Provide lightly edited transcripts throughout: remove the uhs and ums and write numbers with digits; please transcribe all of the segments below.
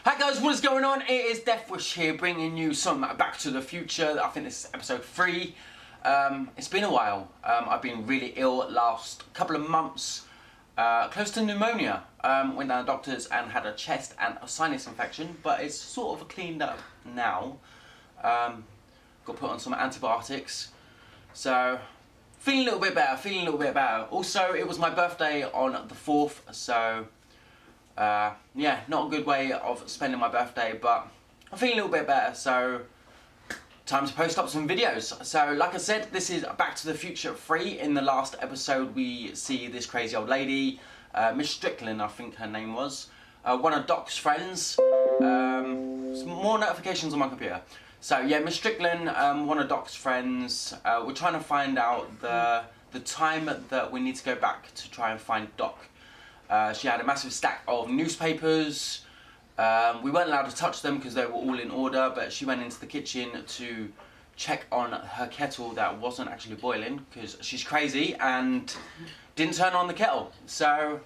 Hi guys, what is going on? It is Deathwish here, bringing you some Back to the Future. I think this is episode 3. It's been a while. I've been really ill last couple of months, close to pneumonia. Went down to the doctors and had a chest and a sinus infection, but it's sort of cleaned up now. Got put on some antibiotics, so feeling a little bit better, Also, it was my birthday on the 4th, so yeah, not a good way of spending my birthday, but I'm feeling a little bit better, so time to post up some videos. So, like I said, this is Back to the Future 3. In the last episode, we see this crazy old lady, Miss Strickland, I think her name was, one of Doc's friends. Some more notifications on my computer. So, yeah, Miss Strickland, one of Doc's friends. We're trying to find out the time that we need to go back to try and find Doc. She had a massive stack of newspapers. We weren't allowed to touch them because they were all in order, but she went into the kitchen to check on her kettle that wasn't actually boiling because she's crazy and didn't turn on the kettle. So,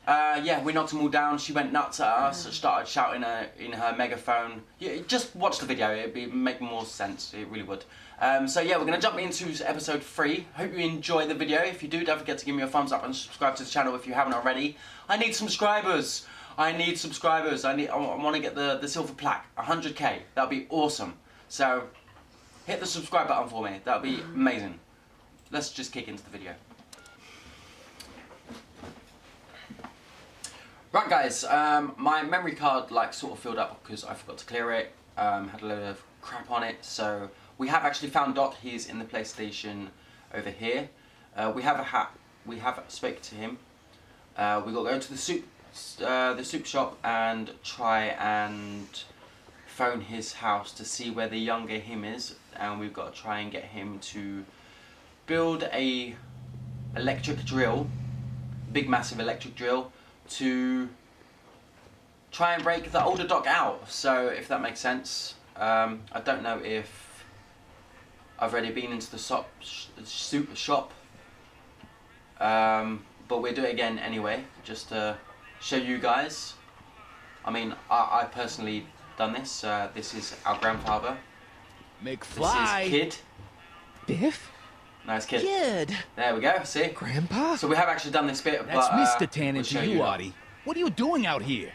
yeah, we knocked them all down. She went nuts at us, started shouting in her megaphone. Yeah, just watch the video, it'd make more sense, it really would. So yeah, we're going to jump into episode 3. Hope you enjoy the video. If you do, don't forget to give me a thumbs up and subscribe to the channel if you haven't already. I need subscribers. I want to get the silver plaque, 100k. That'd be awesome. So hit the subscribe button for me. That'd be amazing. Let's just kick into the video. Right guys, my memory card sort of filled up because I forgot to clear it. Had a load of crap on it, so we have actually found Doc. He's in the PlayStation over here. We have spoken to him. We got to go to the soup shop and try and phone his house to see where the younger him is, and we've got to try and get him to build a electric drill, big massive electric drill, to try and break the older Doc out. So if that makes sense. I don't know if I've already been into the soup shop, but we'll do it again anyway, just to show you guys. I mean, I personally done this. This is our grandfather. McFly. This is Kid. Biff? Nice Kid. Kid. There we go, see? Grandpa? So we have actually done this bit, That's but Mr. Tannen to you, Artie. What are you doing out here?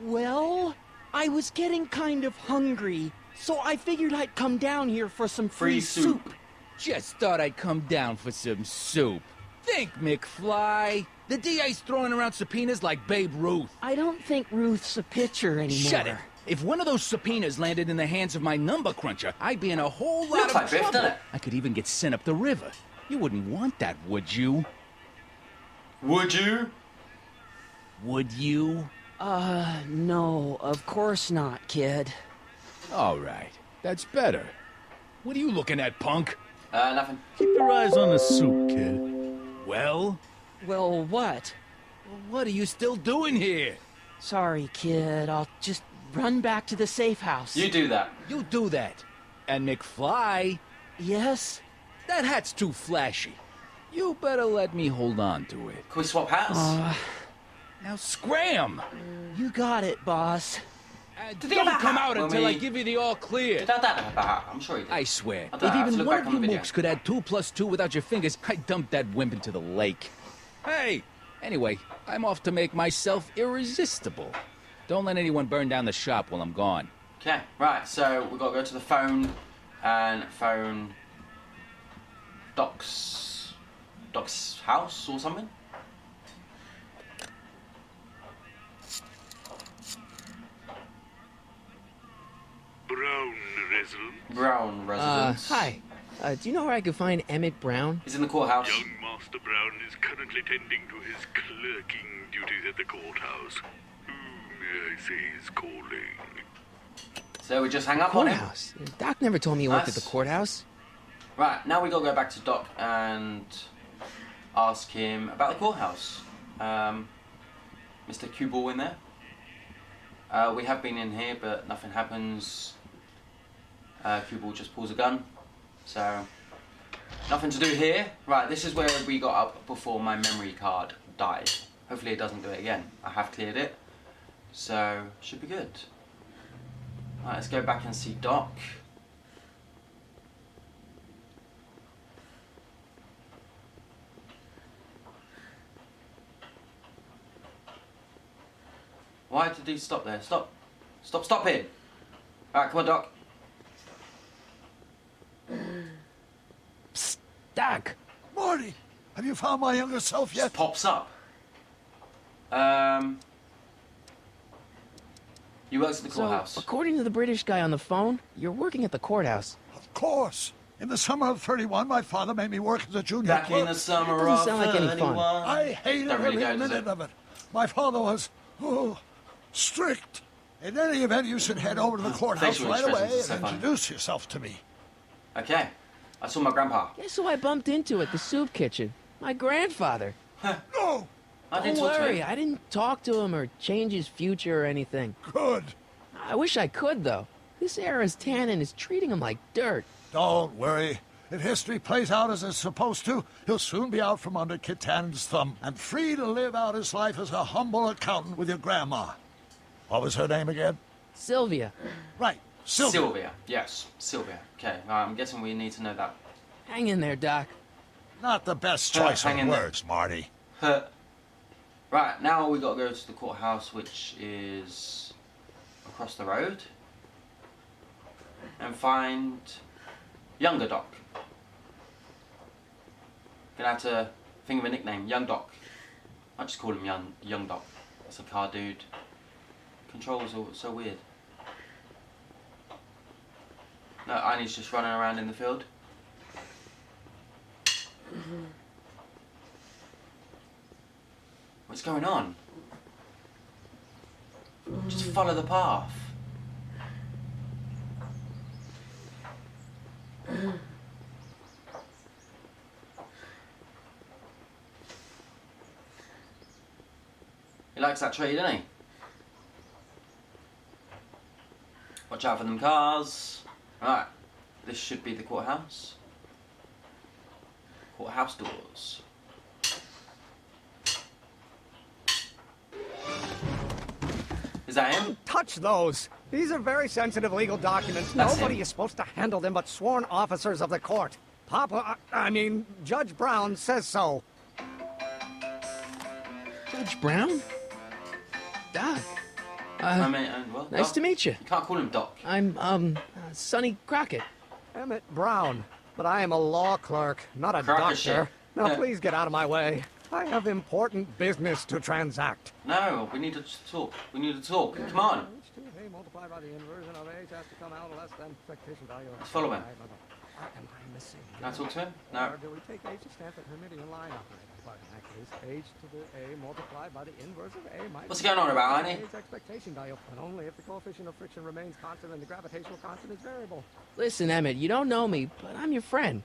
Well, I was getting kind of hungry, so I figured I'd come down here for some free soup. Just thought I'd come down for some soup. Think, McFly. The DA's throwing around subpoenas like Babe Ruth. I don't think Ruth's a pitcher anymore. Shut it. If one of those subpoenas landed in the hands of my number cruncher, I'd be in a whole lot Looks of like Biff, trouble. doesn't it? I could even get sent up the river. You wouldn't want that, would you? Would you? Would you? No, of course not, kid. All right. That's better. What are you looking at, punk? Nothing. Keep your eyes on the soup, kid. Well? Well, what? What are you still doing here? Sorry, kid. I'll just run back to the safe house. You do that. You do that. And McFly, Yes? that hat's too flashy. You better let me hold on to it. Can we swap hats? Now scram! You got it, boss. Did he Don't have a come hat out when until we- I give you the all clear. Did Dad have a hat? I'm sure he did. I swear, I if don't know, I have to even look one back of on you the video. mooks could add 2 + 2 without your fingers, I'd dump that wimp into the lake. Hey! Anyway, I'm off to make myself irresistible. Don't let anyone burn down the shop while I'm gone. Okay, right, so we've got to go to the phone and phone Doc's house or something. Brown residence. Hi. Do you know where I could find Emmett Brown? He's in the courthouse. Young Master Brown is currently tending to his clerking duties at the courthouse. Who may I say is calling? So we just hang up on him. Courthouse. Doc never told me he worked at the Nice. courthouse. Right, now we got to go back to Doc and ask him about the courthouse. Mr. Cue Ball in there. We have been in here, but nothing happens. Cue Ball just pulls a gun. So, nothing to do here. Right, this is where we got up before my memory card died. Hopefully it doesn't do it again. I have cleared it. So, should be good. Right, let's go back and see Doc. Why did he stop there? Stop. Stop it. Alright, come on, Doc. Psst, Doc. Marty, have you found my younger self yet? Just pops up. You works at the courthouse. So, according to the British guy on the phone, you're working at the courthouse. Of course. In the summer of 31, my father made me work as a junior Back clerk. in the summer That doesn't of sound like any fun. 31. I hated Don't really every go, does minute it? of it. My father was, strict. In any event, you should head over to the courthouse Facial right away expressions are so and funny. introduce yourself to me. Okay. I saw my grandpa. Guess who I bumped into at the soup kitchen? My grandfather. No! I didn't Don't talk to worry, him. I didn't talk to him or change his future or anything. Good. I wish I could, though. This era's tannin is treating him like dirt. Don't worry. If history plays out as it's supposed to, he'll soon be out from under Kit Tannen's thumb and free to live out his life as a humble accountant with your grandma. What was her name again? Sylvia, Right, Sylvia. Sylvia. Yes, Sylvia. Okay, I'm guessing we need to know that. hang in there, Doc. Not the best choice hang of in there. words, Marty. Right, now we got to go to the courthouse, which is across the road, and find younger Doc. Gonna have to think of a nickname, Young Doc. I just call him Young Doc. That's a car dude. Controls are so weird. No, Annie's just running around in the field. What's going on? Just follow the path. He likes that tree, doesn't he? Watch out for them cars. Right, this should be the courthouse. Courthouse doors. Is that him? Touch those. These are very sensitive legal documents. That's Nobody him. is supposed to handle them but sworn officers of the court. Papa, I mean, Judge Brown says so. Judge Brown? Doc. I mean, well, Nice Doc. to meet you. You can't call him Doc. I'm, Sonny Crockett. Emmett Brown. But I am a law clerk, not a Crocker doctor. shit. Now, Yeah. please get out of my way. I have important business to transact. No, we need to talk. We need to talk. Come on. H2A multiplied by the inversion of H has to come out less than expectation value. Let's follow him. Am I missing? Can I talk to him? No. Or do we take H to stand for Hermitian line operator? But in that case, H to the A multiplied by the inverse of A might What's be going on about, Arnie? H's expectation value, but only if the coefficient of friction remains constant and the gravitational constant is variable. Listen, Emmett, you don't know me, but I'm your friend.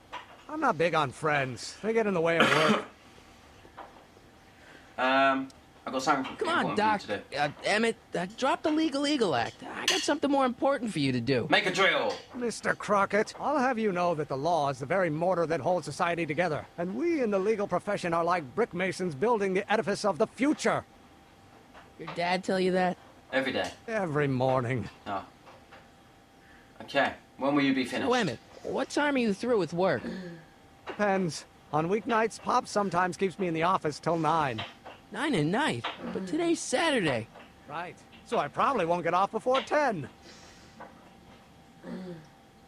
I'm not big on friends. They get in the way of work. I've got something Come on, important Doc. for you to do. Emmett, drop the Legal Eagle Act. I got something more important for you to do. Make a drill. Mr. Crockett, I'll have you know that the law is the very mortar that holds society together. And we in the legal profession are like brick masons building the edifice of the future. Your dad tell you that? Every day. Every morning. Oh. Okay. When will you be finished? So, Emmett, what time are you through with work? Depends. On weeknights, Pop sometimes keeps me in the office till 9. 9 at night, but today's Saturday. Right. So I probably won't get off before 10.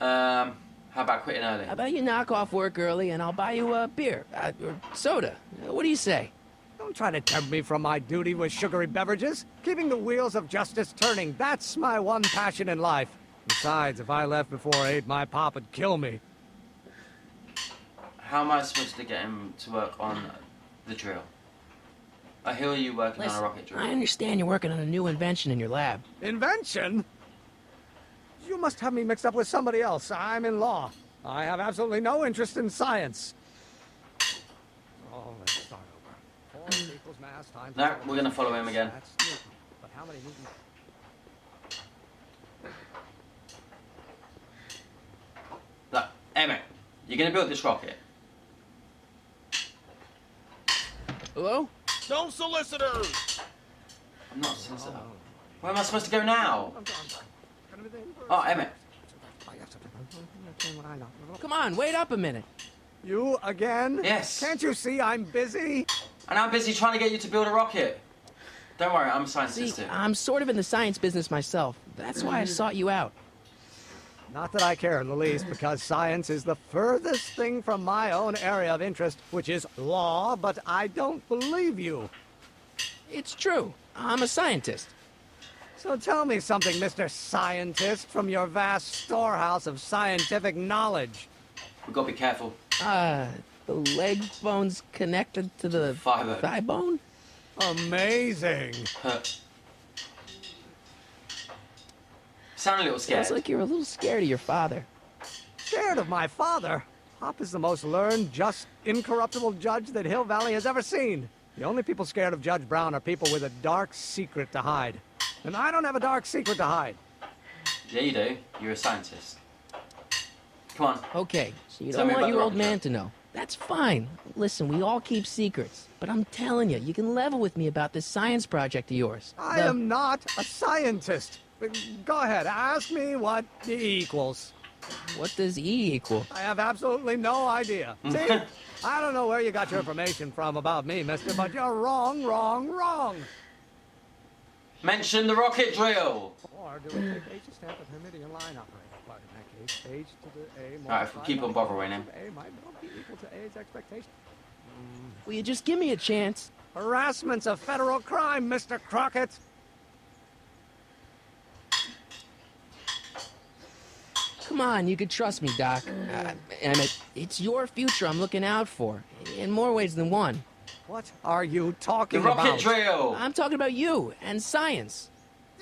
How about quitting early? How about you knock off work early and I'll buy you a beer, or soda. What do you say? Don't try to tempt me from my duty with sugary beverages. Keeping the wheels of justice turning, that's my one passion in life. Besides, if I left before 8, my pop would kill me. How am I supposed to get him to work on the drill? I hear you working on a Listen, rocket drill. I understand you're working on a new invention in your lab. Invention? You must have me mixed up with somebody else. I'm in law. I have absolutely no interest in science. Oh, let's start over. 4 equals mass times... No, we're gonna follow him again. That's Newton. But how many Newtons... Look, Emmett, you're gonna build this rocket. Hello? No solicitors! I'm not a solicitor. Where am I supposed to go now? I'm gone. Good Oh, Emmett. Come on, wait up a minute. You again? Yes. Can't you see I'm busy? And I'm busy trying to get you to build a rocket. Don't worry, I'm a scientist See, too. I'm sort of in the science business myself. That's why I sought you out. Not that I care in the least, because science is the furthest thing from my own area of interest, which is law, but I don't believe you. It's true. I'm a scientist. So tell me something, Mr. Scientist, from your vast storehouse of scientific knowledge. We've got to be careful. The leg bone's connected to the Fiber. thigh bone? Amazing. Sound a little scared. Sounds like you're a little scared of your father. Scared of my father? Hop is the most learned, just, incorruptible judge that Hill Valley has ever seen. The only people scared of Judge Brown are people with a dark secret to hide. And I don't have a dark secret to hide. Yeah, you do. You're a scientist. Come on. Okay, so you Tell don't me want about your the old rocket man ship. to know. That's fine. Listen, we all keep secrets. But I'm telling you, you can level with me about this science project of yours. I am not a scientist. Go ahead, ask me what E equals. What does E equal? I have absolutely no idea. See? I don't know where you got your information from about me, mister, but you're wrong, wrong, wrong. Mention the rocket drill. Or do we take H to stand for Hamidian line operator? But in that case, H to the A Alright, if we keep on bothering him. A might well be equal to A's expectation. Will you just give me a chance? Harassment's a federal crime, Mr. Crockett. Come on, you could trust me, Doc. Emmett, it's your future I'm looking out for. In more ways than one. What are you The talking rocket about? drill. I'm talking about you and science.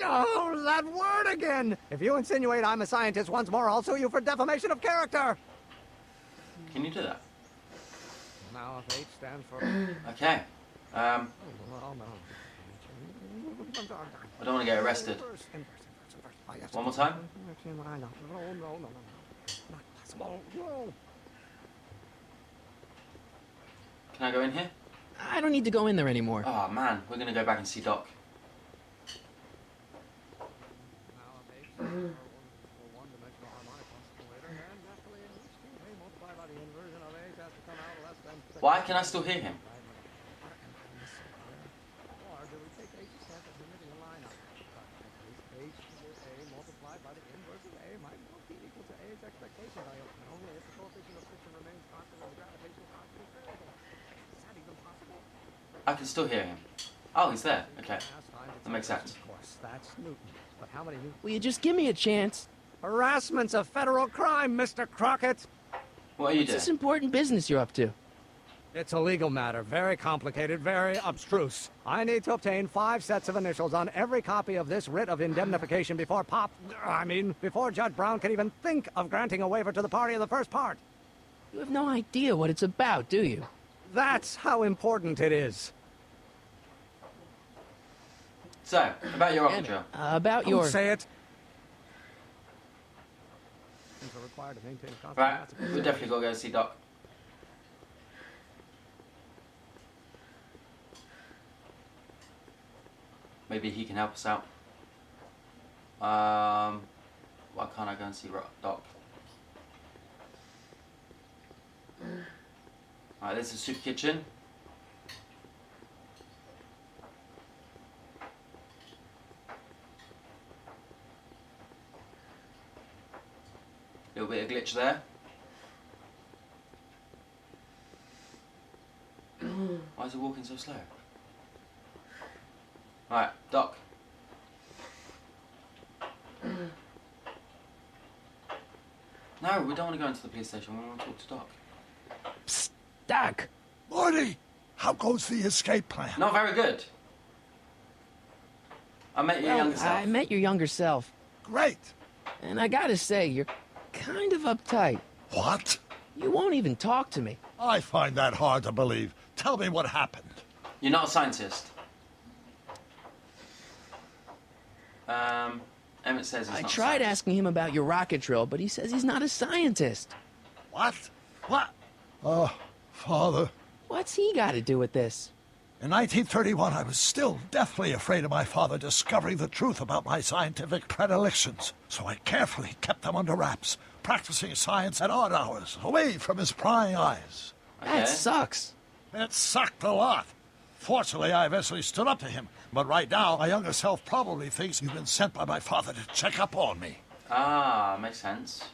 Oh, that word again! If you insinuate I'm a scientist once more, I'll sue you for defamation of character. Can you do that? Now, if H stands for... Okay. I Oh, no. don't want to get arrested. One more time. No. Not possible. No. Can I go in here? I don't need to go in there anymore. Oh man, we're gonna go back and see Doc. Why can I still hear him? I can still hear him. Oh, he's there. Okay. That makes sense. Of course, that's Newton. But how many Newtons? Will you just give me a chance? Harassment's a federal crime, Mr. Crockett. What are you It's this doing? important business you're up to. It's a legal matter, very complicated, very abstruse. I need to obtain 5 sets of initials on every copy of this writ of indemnification before before Judge Brown can even think of granting a waiver to the party of the first part. You have no idea what it's about, do you? That's how important it is. So, about your rocket Emmett, drill. about Don't your... say it. Things are required to maintain a constant Right, mass of- we definitely gotta go see Doc. Maybe he can help us out. Why can't I go and see Doc? Alright, this is the soup kitchen. Little bit of glitch there. Why is he walking so slow? Right, Doc. No, we don't want to go into the police station. We want to talk to Doc. Psst, Doc! Morty, how goes the escape plan? Not very good. I met your younger self. I met your younger self. Great. And I gotta say, you're kind of uptight. What? You won't even talk to me. I find that hard to believe. Tell me what happened. You're not a scientist. Emmett says he's I not tried a scientist. asking him about your rocket drill, but he says he's not a scientist. What? What? Oh, Father. What's he got to do with this? In 1931, I was still deathly afraid of my father discovering the truth about my scientific predilections, so I carefully kept them under wraps, practicing science at odd hours, away from his prying eyes. That sucks. It sucked a lot. Fortunately, I eventually stood up to him, but right now, my younger self probably thinks you've been sent by my father to check up on me. Ah, makes sense.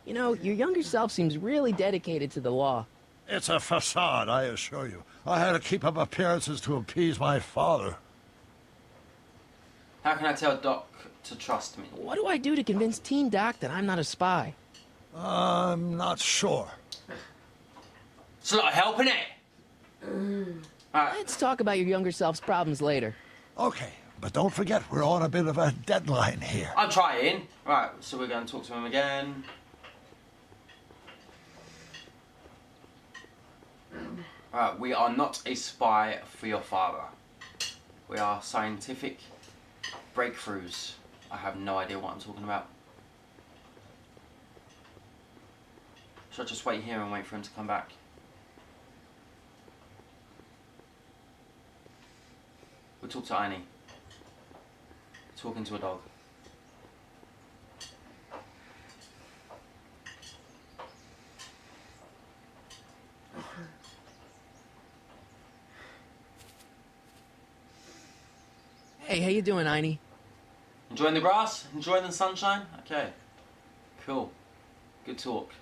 You know, your younger self seems really dedicated to the law. It's a facade, I assure you. I had to keep up appearances to appease my father. How can I tell Doc to trust me? What do I do to convince Teen Doc that I'm not a spy? I'm not sure. It's a lot of help, isn't it? Alright, Let's talk about your younger self's problems later. Okay, but don't forget, we're on a bit of a deadline here. I'm trying. Right, so we're going to talk to him again. Alright, we are not a spy for your father. We are scientific breakthroughs. I have no idea what I'm talking about. Should I just wait here and wait for him to come back? We'll talk to Annie. Talking to a dog. Hey, how you doing, Einie? Enjoying the grass? Enjoying the sunshine? Okay. Cool. Good talk.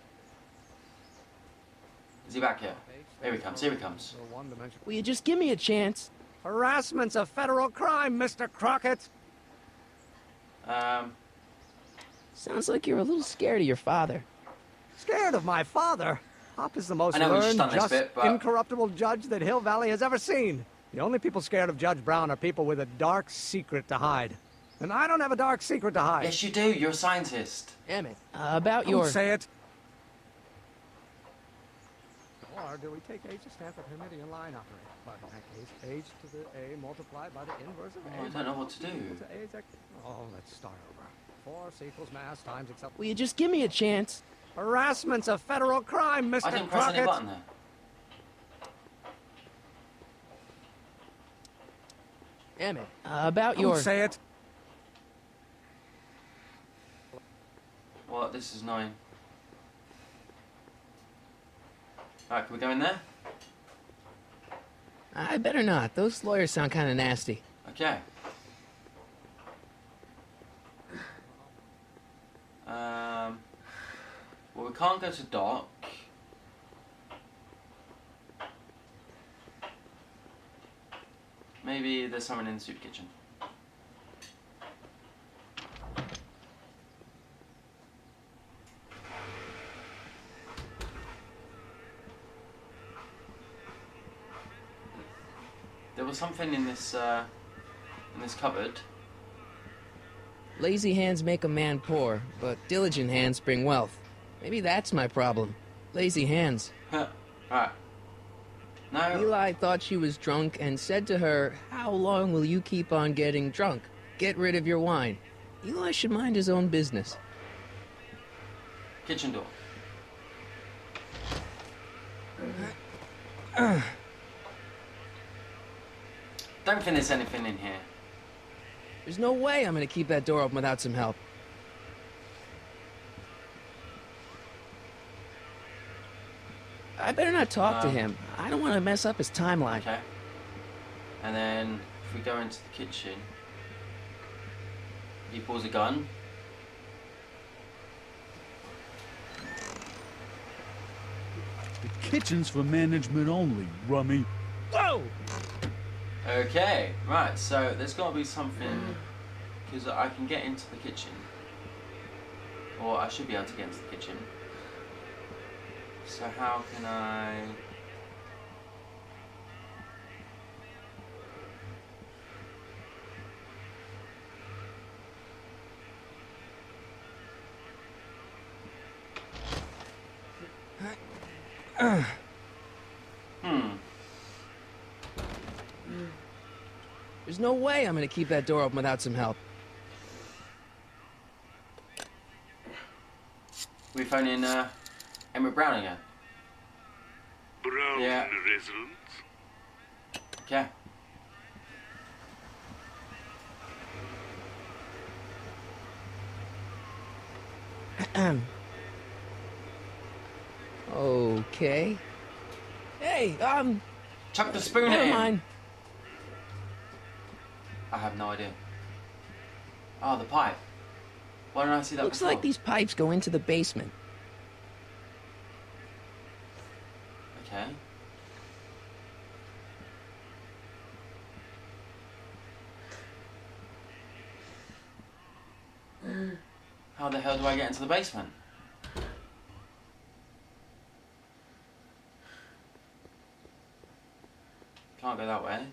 Is he back here? Here he comes, here he comes. Will you just give me a chance? Harassment's a federal crime, Mr. Crockett. Sounds like you're a little scared of your father. Scared of my father? Hop is the most I know we've learned, done this just, bit, but- incorruptible judge that Hill Valley has ever seen. The only people scared of Judge Brown are people with a dark secret to hide. And I don't have a dark secret to hide. Yes, you do. You're a scientist. Emmett, about Don't your... say it. Or do we take H to stand for Hermitian line operator? But in that case, H to the A multiplied by the inverse of A. Oh, I don't know what to do. equal to A is equal- Oh, let's start over. Force equals mass times itself. Will you just give me a chance? Harassment's a federal crime, Mr. I didn't press Crockett. any button there. Emmett, about Don't your... say it. What? This is 9. Alright, can we go in there? I better not. Those lawyers sound kind of nasty. Okay. Well, we can't go to Doc. Maybe there's someone in the soup kitchen. There was something in this cupboard. Lazy hands make a man poor, but diligent hands bring wealth. Maybe that's my problem. Lazy hands. Right. No. Eli thought she was drunk and said to her, "How long will you keep on getting drunk? Get rid of your wine." Eli should mind his own business. Kitchen door. Don't think there's anything in here. There's no way I'm gonna keep that door open without some help. I better not talk to him. I don't want to mess up his timeline. Okay. And then if we go into the kitchen, he pulls a gun. The kitchen's for management only, rummy. Whoa! Okay, right, so there's got to be something, because I can get into the kitchen, or I should be able to get into the kitchen. So how can I... There's no way I'm gonna keep that door open without some help. We phone in Emmett Brown again. Brown Yeah. residence. Okay. Okay. Hey, Chuck the spoon at never him. mind. I have no idea. Oh, the pipe. Why don't I see that Looks before? like these pipes go into the basement. Okay. How the hell do I get into the basement? Can't go that way.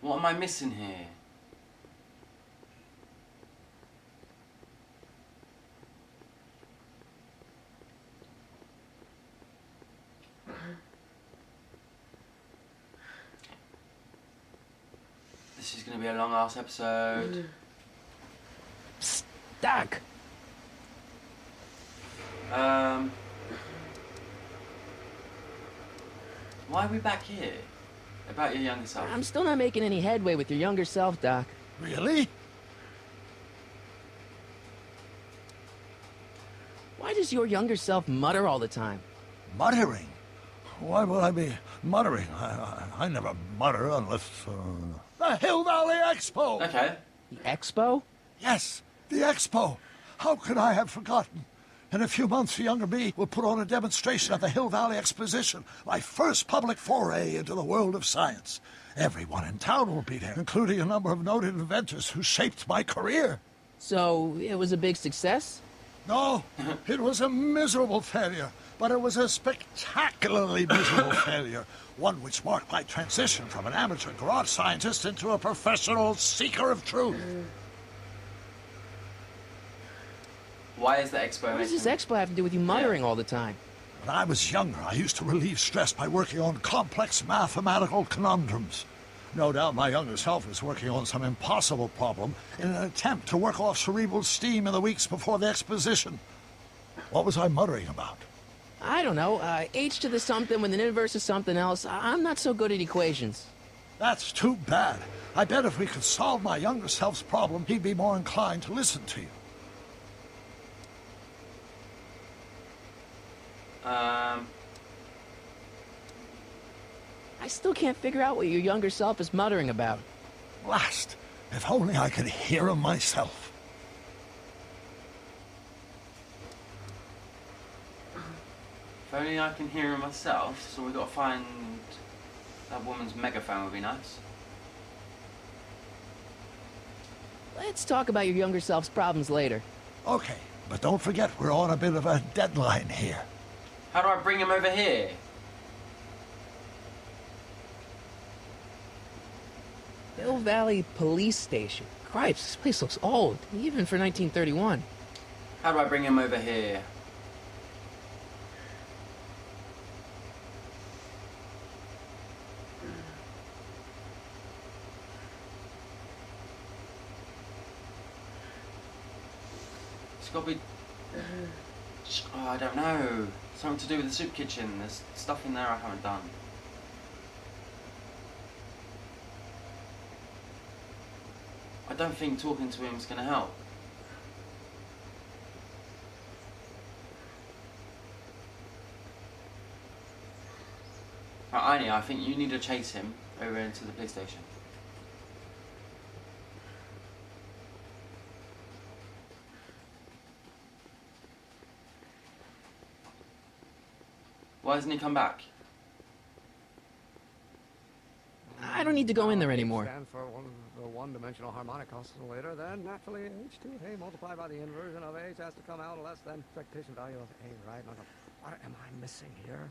What am I missing here? This is going to be a long ass episode. Psst, Doc. Why are we back here? About your younger self. I'm still not making any headway with your younger self, Doc. Really? Why does your younger self mutter all the time? Muttering? Why would I be muttering? I never mutter unless... The Hill Valley Expo! Okay. The expo? Yes, the Expo. How could I have forgotten? In a few months, the younger me will put on a demonstration at the Hill Valley Exposition, my first public foray into the world of science. Everyone in town will be there, including a number of noted inventors who shaped my career. So, it was a big success? No, it was a miserable failure, but it was a spectacularly miserable failure, one which marked my transition from an amateur garage scientist into a professional seeker of truth. Why is the expo? What does this expo have to do with you muttering all the time? When I was younger, I used to relieve stress by working on complex mathematical conundrums. No doubt my younger self was working on some impossible problem in an attempt to work off cerebral steam in the weeks before the exposition. What was I muttering about? I don't know, h to the something when the inverse is something else. I'm not so good at equations. That's too bad. I bet if we could solve my younger self's problem, he'd be more inclined to listen to you. I still can't figure out what your younger self is muttering about. Blast! If only I could hear him myself. If only I can hear him myself, so we got to find that woman's megaphone would be nice. Let's talk about your younger self's problems later. Okay, but don't forget we're on a bit of a deadline here. How do I bring him over here? Hill Valley Police Station. Cripes, this place looks old, even for 1931. How do I bring him over here? It's got to be... Oh, I don't know. Something to do with the soup kitchen. There's stuff in there I haven't done. I don't think talking to him is going to help. Right, Aini, I think you need to chase him over into the police station. Why hasn't he come back? I don't need to go in there anymore. Stand for the one-dimensional harmonic oscillator, then naturally H2A multiplied by the inversion of H has to come out less than expectation value of A, right? What am I missing here?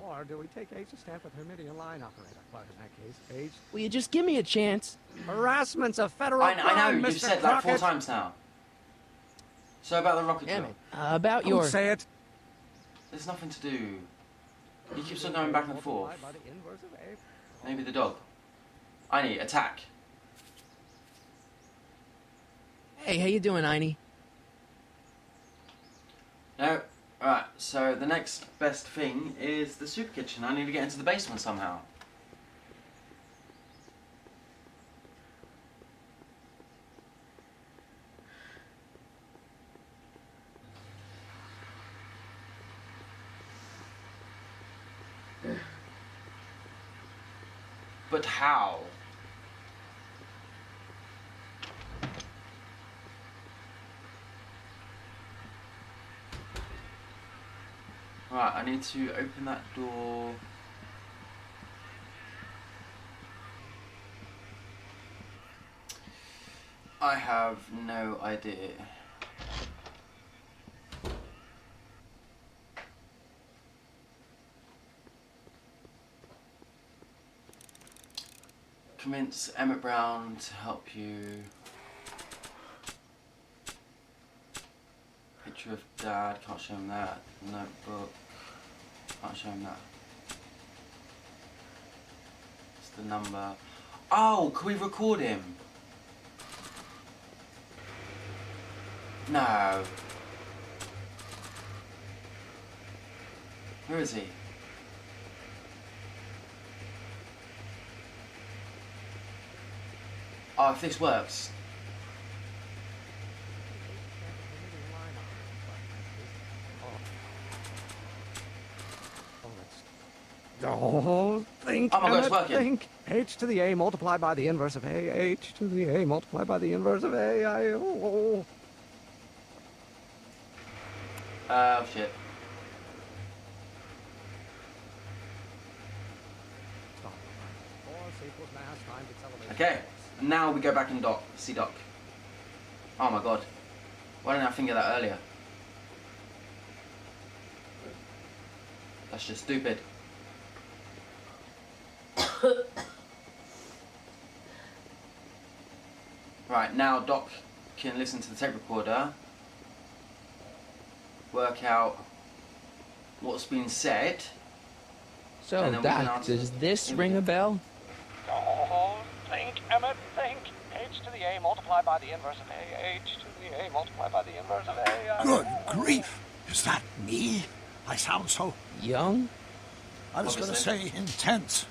Or do we take H to stand for the Hermitian line operator? Well, in that case, H... Will you just give me a chance? Harassment's a federal I crime, know, you've Mr. said that 4 Crockett. times now. So about the rocket Damn drill. it. About Don't your... say it. There's nothing to do. He keeps on going back and forth. Multiplied by the inverse of A. Maybe the dog. Aini, attack. Hey, how you doing, Aini? No? Alright, So the next best thing is the super kitchen. I need to get into the basement somehow. But how? Right, I need to open that door. I have no idea. Convince Emmett Brown to help you. Picture of Dad, can't show him that. Notebook, can't show him that. It's the number. Oh, can we record him? No. Where is he? Oh, if this works. Don't think, Oh my God, it's Emmett, working. think. H to the A multiplied by the inverse of A. H to the A multiplied by the inverse of A. Oh shit. Okay, now we go back and see Doc. Oh my God. Why didn't I think of that earlier? That's just stupid. Right, now Doc can listen to the tape recorder, work out what's been said. So, And then we can Doc, answer does this in ring the- a bell? Oh, think, Emmett, think. H to the A multiplied by the inverse of A. H to the A multiplied by the inverse of A. Good grief! Is that me? I sound so... Young? I was going to Obviously. say intense.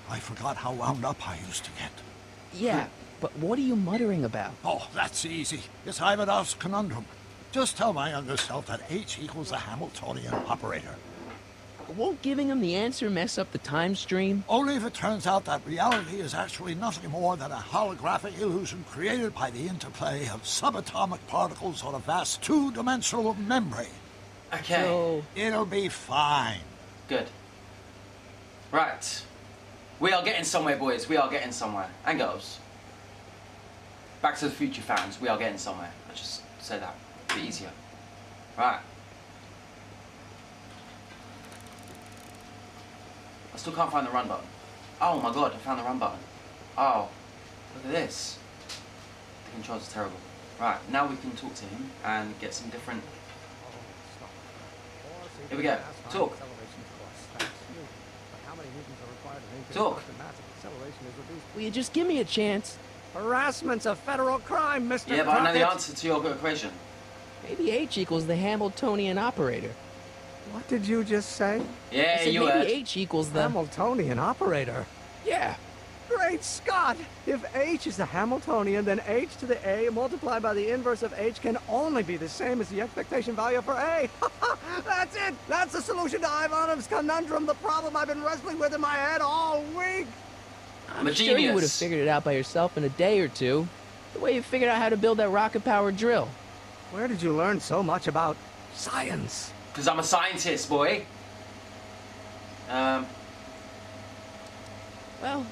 I forgot how wound up I used to get. Yeah, but what are you muttering about? Oh, that's easy. It's Ivanov's conundrum. Just tell my younger self that H equals the Hamiltonian operator. Won't giving him the answer mess up the time stream? Only if it turns out that reality is actually nothing more than a holographic illusion created by the interplay of subatomic particles on a vast two-dimensional membrane. Okay, So, It'll be fine. good. Right. We are getting somewhere, boys. We are getting somewhere. And girls. Back to the Future fans. We are getting somewhere. Let's just say that. A bit easier. Right. I still can't find the run button. Oh my God, I found the run button. Oh, look at this. The controls are terrible. Right, now we can talk to him and get some different... Here we go. Talk. Talk. will you just give me a chance? Harassment's a federal crime, Mr. Yeah, but I know the Crockett. answer to your equation. Maybe H equals the Hamiltonian operator. What did you just say? I Yeah, said you maybe heard. H equals the... Hamiltonian operator. Yeah. Great Scott! If H is the Hamiltonian, then H to the A multiplied by the inverse of H can only be the same as the expectation value for A. That's it! That's the solution to Ivanov's conundrum, the problem I've been wrestling with in my head all week! I'm I'm a sure you genius. would have figured it out by yourself in a day or two. The way you figured out how to build that rocket-powered drill. Where did you learn so much about science? Because I'm a scientist, boy. Well,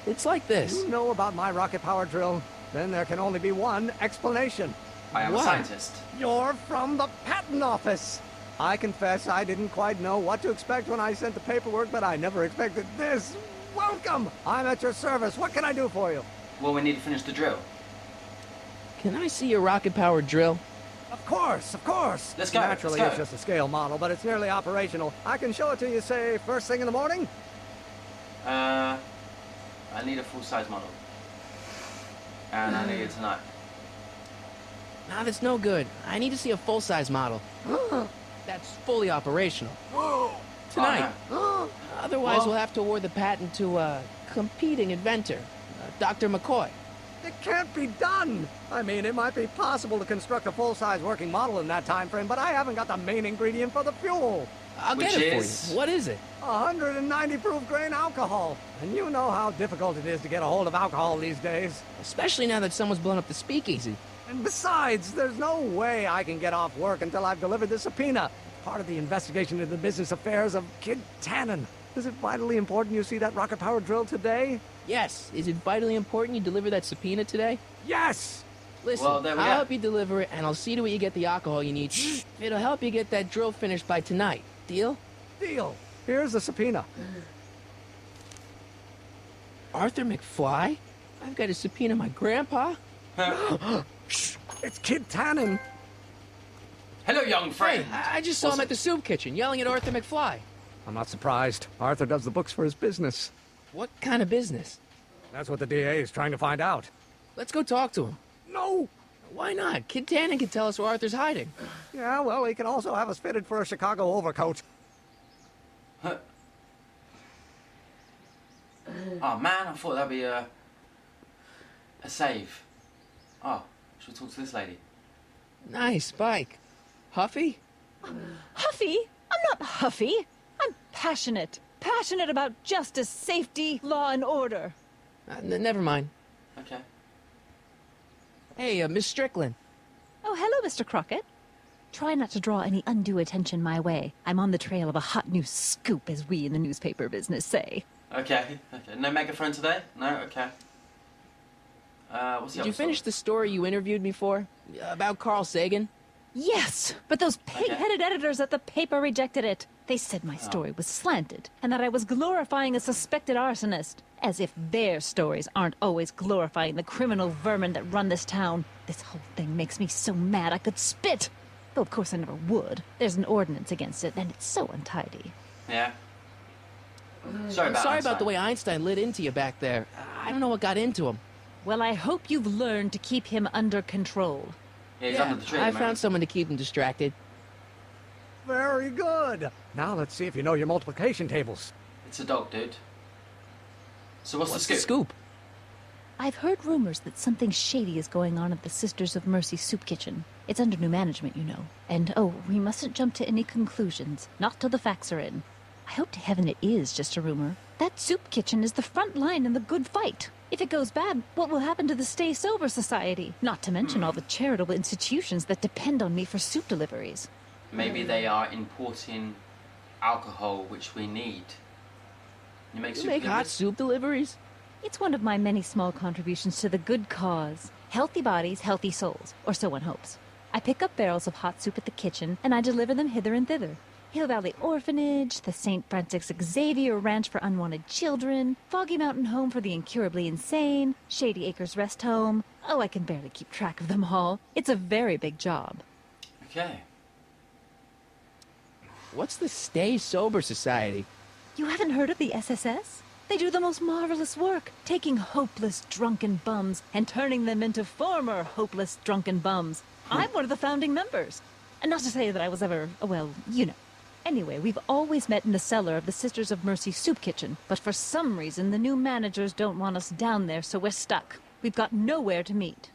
it's like this. You know about my rocket power drill? Then there can only be one explanation. I am a What? scientist. You're from the patent office. I confess I didn't quite know what to expect when I sent the paperwork, but I never expected this. Welcome! I'm at your service. What can I do for you? Well, we need to finish the drill. Can I see your rocket-powered drill? Of course, of course. Let's go, Naturally, let's go. it's just a scale model, but it's nearly operational. I can show it to you, say, first thing in the morning. I need a full-size model. And I need it tonight. Nah, that's no good. I need to see a full-size model. That's fully operational. Tonight. Oh, Otherwise, What? we'll have to award the patent to a competing inventor, Dr. McCoy. It can't be done! I mean, it might be possible to construct a full-size working model in that time frame, but I haven't got the main ingredient for the fuel. I'll Which get it is? for you. What is it? 190 proof grain alcohol. And you know how difficult it is to get a hold of alcohol these days. Especially now that someone's blown up the speakeasy. And besides, there's no way I can get off work until I've delivered the subpoena. Part of the investigation into the business affairs of Kid Tannen. Is it vitally important you see that rocket power drill today? Yes. Is it vitally important you deliver that subpoena today? Yes! Listen, Well, there we I'll go. help you deliver it, and I'll see to it you get the alcohol you need. It'll help you get that drill finished by tonight. Deal? Deal. Here's the subpoena. Arthur McFly? I've got to subpoena my grandpa? It's Kid Tannen. Hello, young Hey, friend. I just saw him at the soup kitchen yelling at Arthur McFly. I'm not surprised. Arthur does the books for his business. What kind of business? That's what the DA is trying to find out. Let's go talk to him. No! Why not? Kid Tannen can tell us where Arthur's hiding. Yeah, well, he can also have us fitted for a Chicago overcoat. Huh. Oh man, I thought that'd be a save. Oh, should we talk to this lady? Nice bike. Huffy? Huffy? I'm not huffy. I'm passionate. Passionate about justice, safety, law, and order. Never mind. Okay. Hey, Miss Strickland. Oh, hello, Mr. Crockett. Try not to draw any undue attention my way. I'm on the trail of a hot new scoop, as we in the newspaper business say. Okay. Okay. No megaphone today? No. Okay. What's the Did other you finish story? the story you interviewed me for? About Carl Sagan? Yes, but those pig-headed editors at the paper rejected it. They said my story was slanted, and that I was glorifying a suspected arsonist. As if their stories aren't always glorifying the criminal vermin that run this town. This whole thing makes me so mad I could spit. Though of course I never would. There's an ordinance against it, and it's so untidy. Yeah. Sorry I'm about sorry about Einstein. the way Einstein lit into you back there. I don't know what got into him. Well, I hope you've learned to keep him under control. Yeah, he's under the tree. I man. found someone to keep him distracted. Very good. Now let's see if you know your multiplication tables. It's a dog, dude. So what's What's the the scoop? scoop? I've heard rumors that something shady is going on at the Sisters of Mercy soup kitchen. It's under new management, you know. And, oh, we mustn't jump to any conclusions. Not till the facts are in. I hope to heaven it is just a rumor. That soup kitchen is the front line in the good fight. If it goes bad, what will happen to the Stay Sober Society? Not to mention all the charitable institutions that depend on me for soup deliveries. Maybe they are importing alcohol, which we need. You make You soup make hot deliveries? soup deliveries? It's one of my many small contributions to the good cause. Healthy bodies, healthy souls, or so one hopes. I pick up barrels of hot soup at the kitchen, and I deliver them hither and thither. Hill Valley Orphanage, the St. Francis Xavier Ranch for Unwanted Children, Foggy Mountain Home for the Incurably Insane, Shady Acres Rest Home. Oh, I can barely keep track of them all. It's a very big job. Okay. What's the Stay Sober Society? You haven't heard of the SSS? They do the most marvelous work, taking hopeless drunken bums and turning them into former hopeless drunken bums. I'm one of the founding members. And not to say that I was ever, well, you know. Anyway, we've always met in the cellar of the Sisters of Mercy soup kitchen, but for some reason the new managers don't want us down there, so we're stuck. We've got nowhere to meet.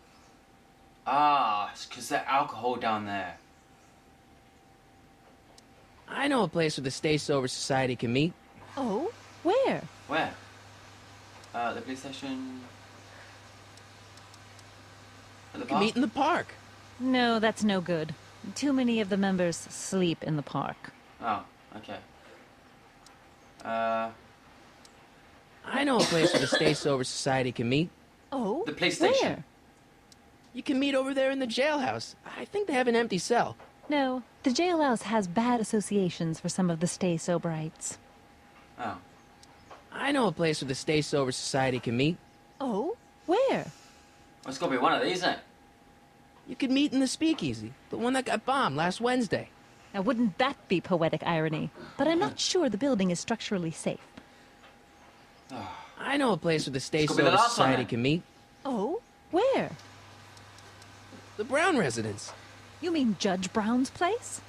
Ah, it's because there's alcohol down there. I know a place where the Stay Sober Society can meet. Oh? Where? Where? The police station. At the We can park? meet in the park. No, that's no good. Too many of the members sleep in the park. Oh, okay. I know a place where the Stay Sober Society can meet. Oh? The police station. Where? You can meet over there in the jailhouse. I think they have an empty cell. No, the jailhouse has bad associations for some of the Stay Soberites. Oh. I know a place where the Stay Sober Society can meet. Oh? Where? Well, it's got to be one of these, isn't it? You could meet in the speakeasy, the one that got bombed last Wednesday. Now, wouldn't that be poetic irony? But I'm not sure the building is structurally safe. I know a place where the Stay It's gotta be the Sober last one, Society then. can meet. Oh? Where? The Brown residence. You mean Judge Brown's place?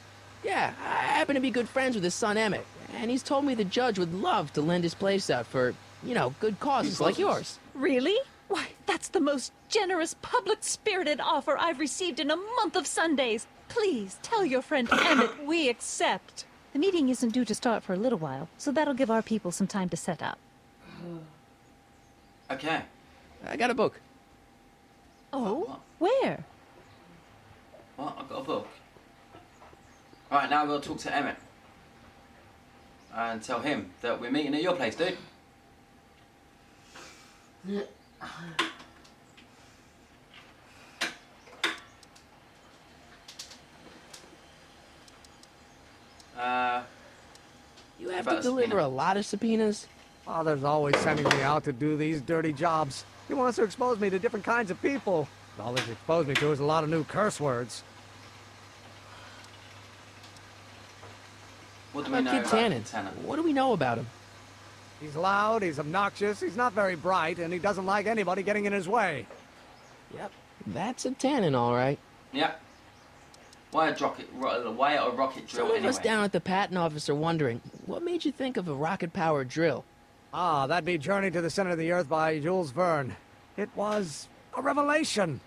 Yeah, I happen to be good friends with his son Emmett, and he's told me the judge would love to lend his place out for, you know, good causes like yours. Really? Why, that's the most generous, public-spirited offer I've received in a month of Sundays. Please, tell your friend Emmett we accept. The meeting isn't due to start for a little while, so that'll give our people some time to set up. Okay. I got a book. Oh? Where? What? I've got a book. Right, now we'll talk to Emmett. And tell him that we're meeting at your place, dude. You have to deliver a lot of subpoenas? Father's always sending me out to do these dirty jobs. He wants to expose me to different kinds of people. All he's exposed me to is a lot of new curse words. What do we know Kid about Tannen? Tannen? What do we know about him? He's loud, he's obnoxious, he's not very bright, and he doesn't like anybody getting in his way. Yep, that's a Tannen, all right. Yep. Why a rocket drill Some of anyway? us down at the patent office are wondering, what made you think of a rocket-powered drill? Ah, that'd be Journey to the Center of the Earth by Jules Verne. It was a revelation.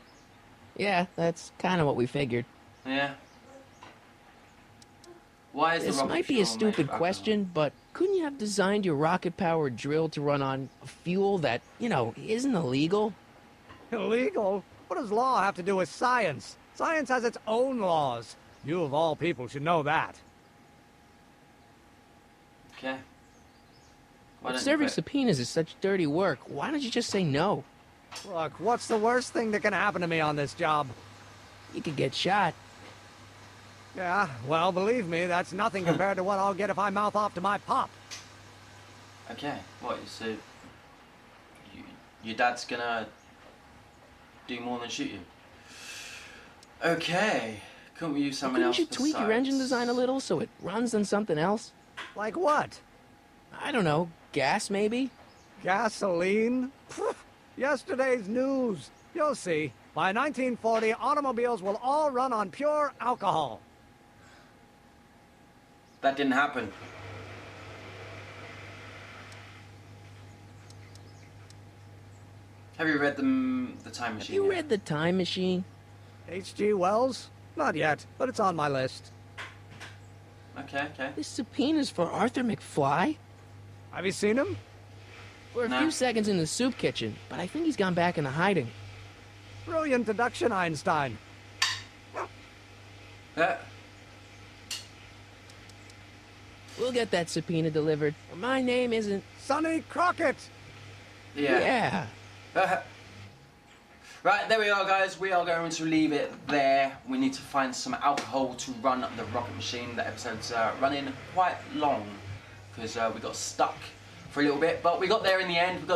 Yeah, that's kind of what we figured. Yeah. Why is This the rocket might be fuel a stupid made of question, but couldn't you have designed your rocket-powered drill to run on a fuel that, you know, isn't illegal? Illegal? What does law have to do with science? Science has its own laws. You, of all people, should know that. Okay. Why If don't you serving quit? subpoenas is such dirty work, why don't you just say no? Look, what's the worst thing that can happen to me on this job? You could get shot. Yeah, well, believe me, that's nothing compared to what I'll get if I mouth off to my pop. Okay. What? So your dad's gonna do more than shoot you? Okay. Couldn't we use someone Couldn't else you tweak your engine design a little so it runs on something else? Like what? I don't know, gas maybe? Gasoline? Pfft, yesterday's news. You'll see. By 1940, automobiles will all run on pure alcohol. That didn't happen. Have you read the Time Machine? Have you yet? read The Time Machine? H.G. Wells? Not yet, but it's on my list. Okay. This subpoena's for Arthur McFly? Have you seen him? For a No. few seconds in the soup kitchen, but I think he's gone back into hiding. Brilliant deduction, Einstein. We'll get that subpoena delivered. My name isn't... Sonny Crockett! Yeah. Right, there we are, guys. We are going to leave it there. We need to find some alcohol to run the rocket machine. The episode's running quite long because we got stuck for a little bit, but we got there in the end.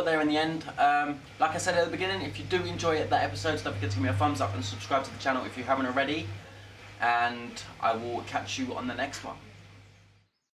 Like I said at the beginning, if you do enjoy that episode, don't forget to give me a thumbs up and subscribe to the channel if you haven't already. And I will catch you on the next one.